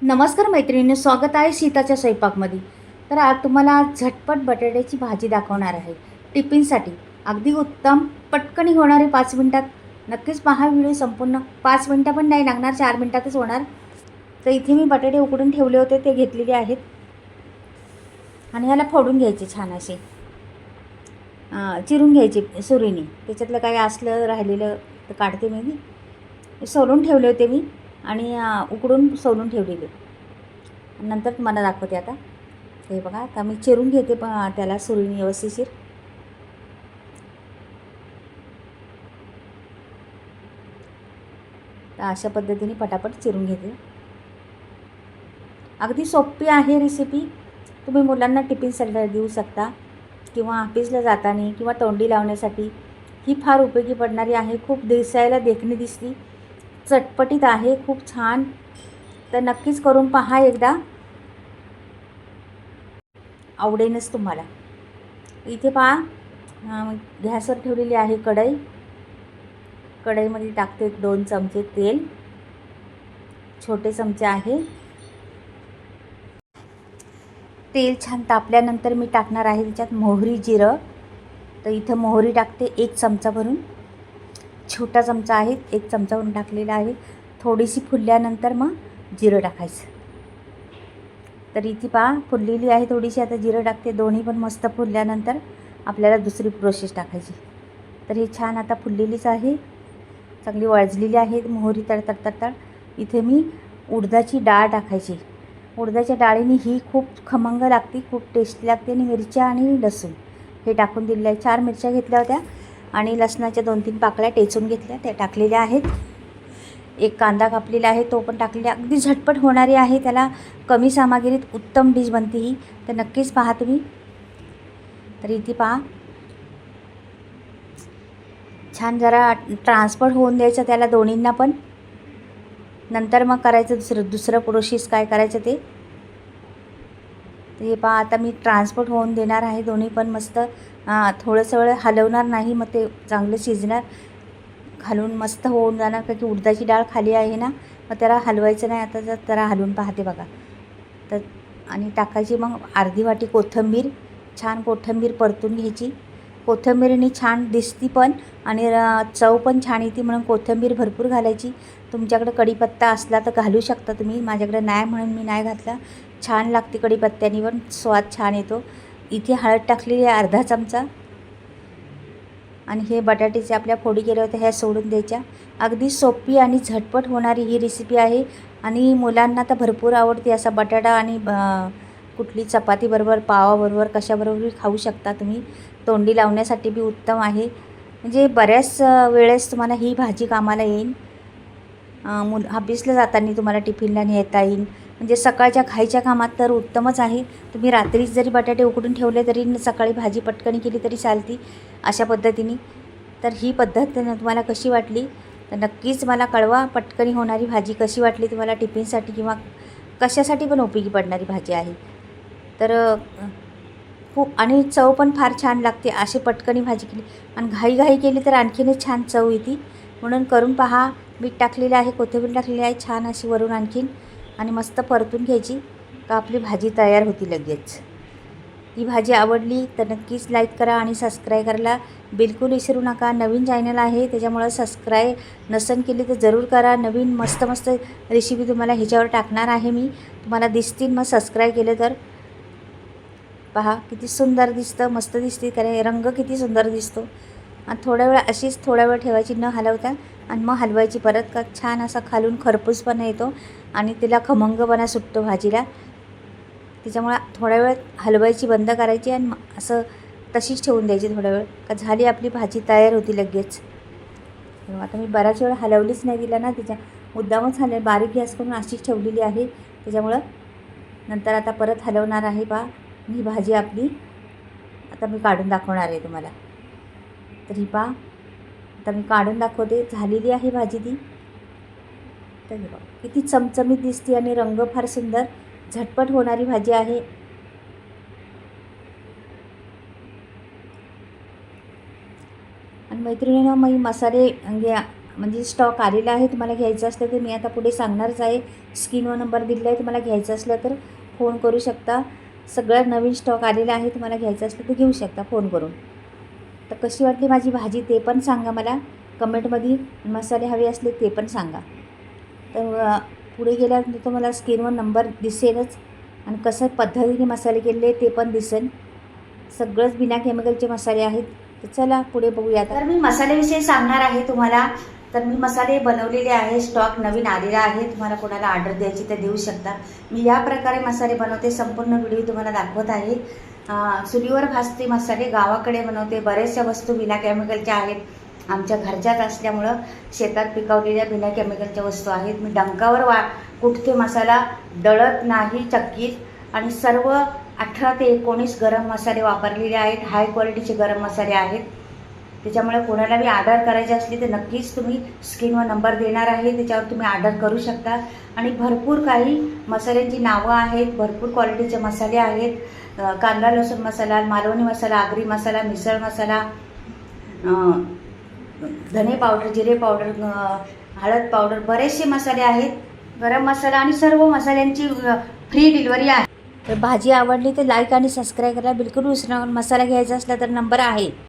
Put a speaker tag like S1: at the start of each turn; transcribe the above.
S1: नमस्कार मैत्रिणी, स्वागत आहे सीताच्या स्वयंपाकमध्ये. तर आज तुम्हाला झटपट बटाट्याची भाजी दाखवणार आहे टिफिनसाठी. अगदी उत्तम, पटकन होणारी 5 मिनिटात. नक्कीच पहा व्हिडिओ संपूर्ण. 5 मिनिटं पण नाही लागणार, 4 मिनिटातच होणार. तर इथे मी बटाटे उकडून ठेवले होते, ते घेतलेले आहेत आणि ह्याला फोडून घ्यायचे छान असे, चिरून घ्यायचे सुरीने. त्याच्यातलं काही असलं राहिलेलं तर काढते मी. सोलून ठेवले होते मी आणि उकडून सोलून ठेवलेले. नंतर तुम्हाला दाखवते आता. हे बघा, आता मी चिरून घेते पण त्याला सुरीने व्यवस्थितशीर. तर अशा पद्धतीने पटापट चिरून घेते. अगदी सोपी आहे रेसिपी. तुम्ही मुलांना टिफिनसाठी देऊ शकता किंवा ऑफिसला जाताना किंवा तोंडी लावण्यासाठी ही फार उपयोगी पडणारी आहे. खूप दिसायला देखणी दिसती, चटपटीत आहे, खूप छान. तर नक्कीच करून पहा एकदा, आवडेनच तुम्हाला. इथे पहा, गॅसवर ठेवलेली आहे कढई. कढईमध्ये टाकते 2 चमचे तेल, छोटे चमचे आहे. तेल छान तापल्यानंतर मी टाकणार आहे त्याच्यात मोहरी, जिरं. तर इथं मोहरी टाकते 1 चमचा भरून. छोटा चमचा आहे, 1 चमचा भरून टाकलेला आहे. थोडीशी फुलल्यानंतर मग जिरं टाकायचं. तर इथे पहा फुललेली आहे थोडीशी. आता जिरं टाकते. दोन्ही पण मस्त फुलल्यानंतर आपल्याला दुसरी प्रोसेस टाकायची. तर हे छान आता फुललेलीच आहे, चांगली वाजलेली आहे मोहरी तडतड. इथे मी उडदाची डाळ टाकायची. उडदाच्या डाळीने ही खूप खमंग लागते, खूप टेस्टी लागते. आणि मिरच्या आणि लसूण हे टाकून दिलेलं आहे. 4 मिरच्या घेतल्या होत्या आणि लसणाच्या 2-3 पाकळ्या टेचून घेतल्या, त्या टाकलेल्या आहेत. 1 कांदा कापलेला आहे, तो पण टाकलेला. अगदी झटपट होणारी आहे, त्याला कमी सामग्रीत उत्तम डिश बनते ही. तर नक्कीच पहा तुम्ही. तर इथे पहा, छान जरा ट्रान्सफर होऊन द्यायचं त्याला दोन्हींना पण. नंतर मग करायचं दुसरं प्रोसेस काय करायचं ते. तर हे पहा, आता मी ट्रान्सफर होऊन देणार आहे दोन्ही पण मस्त. थोडंसं वेळ हलवणार नाही, मग ते चांगलं शिजणार. घालून मस्त होऊन जाणार, कारण की उडदाची डाळ खाली आहे ना, मग त्याला हलवायचं नाही. आता जरा हलवून पाहते बघा. तर आणि टाकायची मग अर्धी वाटी कोथिंबीर. छान कोथिंबीर परतून घ्यायची. कोथिंबीरनी छान दिसती पण आणि चव पण छान येते, म्हणून कोथिंबीर भरपूर घालायची. तुमच्याकडे कढीपत्ता असला तर घालू शकता तुम्ही. माझ्याकडे नाही म्हणून मी नाही घातला. छान लागते कढीपत्त्याने पण, स्वाद छान येतो. इथे हळद टाकलेली आहे अर्धा चमचा. आणि हे बटाट्याचे आपल्या फोडी केल्या होत्या ह्या सोडून द्यायच्या. अगदी सोपी आणि झटपट होणारी ही रेसिपी आहे आणि मुलांना तर भरपूर आवडते. असा बटाटा आणि कुठली चपातीबरोबर, पावाबरोबर, कशाबरोबरही खाऊ शकता तुम्ही. तोंडी लावण्यासाठी बी उत्तम आहे. म्हणजे बऱ्याच वेळेस तुम्हाला ही भाजी कामाला येईल. ऑफिसला जाताना तुम्हाला टिफिनला नेता येईल. म्हणजे सकाळच्या खायच्या कामात तर उत्तमच आहे. तुम्ही रात्रीच जरी बटाटे उकडून ठेवले तरी सकाळी भाजी पटकन केली तरी चालती अशा पद्धतीने. तर ही पद्धत तुम्हाला कशी वाटली तर नक्कीच मला कळवा. पटकन होणारी भाजी कशी वाटली तुम्हाला, टिफिनसाठी किंवा कशासाठी पण उपयोगी पडणारी भाजी आहे. तर खूप आणि चव पण फार छान लागते अशी पटकनी भाजी केली. आणि घाई केली तर आणखीनच छान चव येते. म्हणून करून पहा. मीठ टाकलेलं आहे, कोथिंबीर टाकलेली आहे छान अशी वरून आणखीन. आणि मस्त परतून घ्यायची का आपली भाजी तयार होती लगेच. ही भाजी आवडली तर नक्कीच लाईक करा आणि सबस्क्राईब करायला बिलकुल विसरू नका. नवीन चॅनल आहे त्याच्यामुळं सबस्क्राईब नसेल केली तर जरूर करा. नवीन मस्त मस्त रेसिपी तुम्हाला ह्याच्यावर टाकणार आहे मी, तुम्हाला दिसतील मग सबस्क्राईब केलं तर. पहा किती सुंदर दिसतं, मस्त दिसते. कारण रंग किती सुंदर दिसतो. आणि थोड्या वेळ अशीच थोड्या वेळ ठेवायची न हलवता आणि मग हलवायची परत, का छान असा खालून खरपूसपणा येतो आणि तिला खमंगपणा सुटतो भाजीला. त्याच्यामुळे थोड्या वेळ हलवायची, बंद करायची आणि असं तशीच ठेवून द्यायची थोड्या वेळ, का झाली आपली भाजी तयार होती लगेच. आता मी बराच वेळ हलवलीच नाही तिला ना, तिच्या मुद्दामच बारीक गॅस करून अशीच ठेवलेली आहे. त्याच्यामुळं नंतर आता परत हलवणार आहे. पहा ही भाजी आपली आता मी काढून दाखवणार आहे तुम्हाला. तर ही पहा आता मी काढून दाखवते, झालेली आहे भाजी ती. तर बघा किती चमचमीत दिसते आणि रंग फार सुंदर, झटपट होणारी भाजी आहे. आणि मैत्रिणींनो, मी मसाले म्हणजे म्हणजे स्टॉक आलेला आहे. तुम्हाला घ्यायचं असलं तर मी आता पुढे सांगणारच आहे. स्क्रीनवर नंबर दिलेला आहे. तुम्हाला घ्यायचं असलं तर फोन करू शकता. सगळं नवीन स्टॉक आलेला आहे. तुम्हाला घ्यायचं असलं तर घेऊ शकता फोन करून. तर कशी वाटली माझी भाजी ते पण सांगा मला कमेंटमध्ये. मसाले हवे असले ते पण सांगा. तर पुढे गेल्यानंतर तुम्हाला स्क्रीनवर नंबर दिसेलच आणि कसं पद्धतीने मसाले केलेले ते पण दिसेल. सगळंच बिना केमिकलचे मसाले आहेत. तर चला पुढे बघूया. तर मी मसाल्याविषयी सांगणार आहे तुम्हाला. तर मी मसाले बनवलेले आहे. स्टॉक नवीन आलेला आहे. तुम्हाला कोणाला ऑर्डर द्यायची तर देऊ शकता. मी या प्रकारे मसाले बनवते. संपूर्ण व्हिडिओ तुम्हाला दाखवत आहे. चुलीवर भाजते मसाले. गावाकडे बनवते. बऱ्याचशा वस्तू बिना केमिकलच्या आहेत. आमच्या घरच्याच असल्यामुळं शेतात पिकवलेल्या बिना केमिकलच्या वस्तू आहेत. मी डंकावर कुठते मसाला दळत नाही चक्कीत. आणि सर्व 18 ते 19 गरम मसाले वापरलेले आहेत. हाय क्वालिटीचे गरम मसाले आहेत. त्याच्यामुळे कोणाला बी ऑर्डर करायची असली तर नक्कीच तुम्ही स्क्रीनवर नंबर देणार आहे. त्याच्यावर तुम्ही ऑर्डर करू शकता. आणि भरपूर काही मसाल्यांची नावं आहेत. भरपूर क्वालिटीचे मसाले आहेत. कांदा लसूण मसाला, मालवणी मसाला, आगरी मसाला, मिसळ मसाला, धने पावडर, जिरे पावडर, हळद पावडर, बरेचसे मसाले आहेत. गरम मसाला आणि सर्व मसाल्यांची फ्री डिलिव्हरी आहे. तर भाजी आवडली तर लाईक आणि सबस्क्राईब करायला बिलकुल विसरू नका. मसाला घ्यायचा असला तर नंबर आहे.